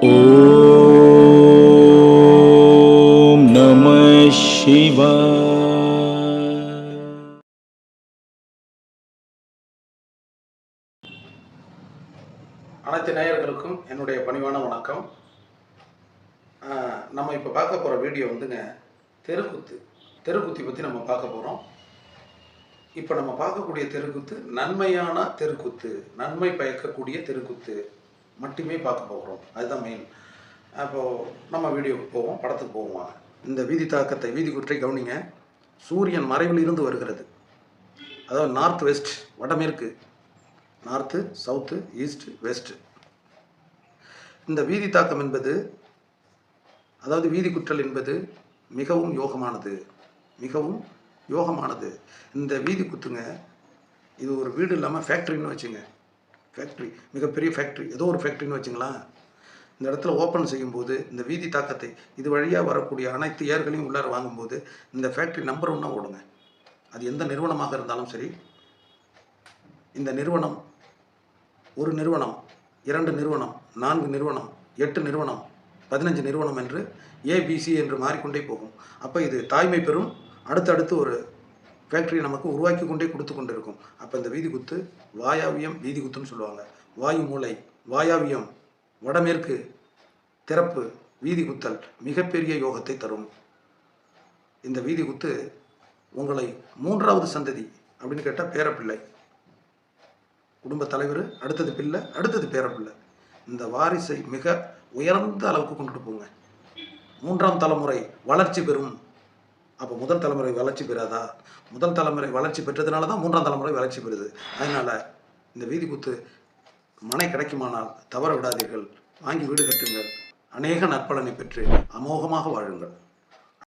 ஓம் நம சிவாய. அனைத்து நேயர்களுக்கும் என்னுடைய பணிவான வணக்கம். நம்ம இப்போ பார்க்க போகிற வீடியோ வந்துங்க தெருக்குத்தி பற்றி நம்ம பார்க்க போகிறோம். இப்போ நம்ம பார்க்கக்கூடிய தெருக்குத்து நன்மையான தெருக்குத்து, நன்மை பயக்கக்கூடிய தெருக்குத்து மட்டுமே பார்க்க போகிறோம். அதுதான் மெயின். அப்போது நம்ம வீடியோவுக்கு போவோம், படத்துக்கு போவோம். இந்த வீதி தாக்கத்தை, வீதி குற்றை கவனிங்க. சூரியன் மறைவில் இருந்து வருகிறது. அதாவது நார்த் வெஸ்ட், வடமேற்கு, நார்த்து, சவுத்து, ஈஸ்ட், வெஸ்ட். இந்த வீதி தாக்கம் என்பது, அதாவது வீதி குற்றல் என்பது மிகவும் யோகமானது, மிகவும் யோகமானது. இந்த வீதி குத்துங்க, இது ஒரு வீடு இல்லாமல் ஃபேக்ட்ரின்னு வச்சுங்க. ஃபேக்ட்ரி, மிகப்பெரிய ஃபேக்ட்ரி, ஏதோ ஒரு ஃபேக்ட்ரின்னு வச்சுங்களேன். இந்த இடத்துல ஓப்பன் செய்யும்போது இந்த வீதி தாக்கத்தை, இது வழியாக வரக்கூடிய அனைத்து ஏர்களையும் உள்ளார வாங்கும்போது இந்த ஃபேக்ட்ரி நம்பர் 1 ஓடுங்க. அது எந்த நிறுவனமாக இருந்தாலும் சரி. இந்த நிறுவனம், ஒரு நிறுவனம், 2 நிறுவனம், 4 நிறுவனம், 8 நிறுவனம், 15 நிறுவனம் என்று ஏபிசி என்று மாறிக்கொண்டே போகும். அப்போ இது தாய்மை பெறும், அடுத்தடுத்து ஒரு ஃபேக்ட்ரியை நமக்கு உருவாக்கி கொண்டே கொடுத்து கொண்டு இருக்கும். அப்போ இந்த வீதி குத்து வாயாவியம் வீதி குத்துன்னு சொல்லுவாங்க. வாயு மூளை, வாயாவியம், வடமேற்கு திறப்பு, வீதி குத்தல் மிகப்பெரிய யோகத்தை தரும். இந்த வீதி குத்து உங்களை 3வது சந்ததி அப்படின்னு கேட்டால் பேரப்பிள்ளை, குடும்ப தலைவர், அடுத்தது பிள்ளை, அடுத்தது பேரப்பிள்ளை, இந்த வாரிசை மிக உயர்ந்த அளவுக்கு கொண்டுட்டு போங்க. 3ஆம் தலைமுறை வளர்ச்சி பெறும். அப்போ முதல் தலைமுறை வளர்ச்சி பெறாதா? முதல் தலைமுறை வளர்ச்சி பெற்றதுனால தான் 3ஆம் தலைமுறை வளர்ச்சி பெறுது. அதனால் இந்த வீதி குத்து மனை கிடைக்குமானால் தவற விடாதீர்கள், வாங்கி வீடு கட்டுங்கள், அநேக நற்பலனை பெற்று அமோகமாக வாழுங்கள்.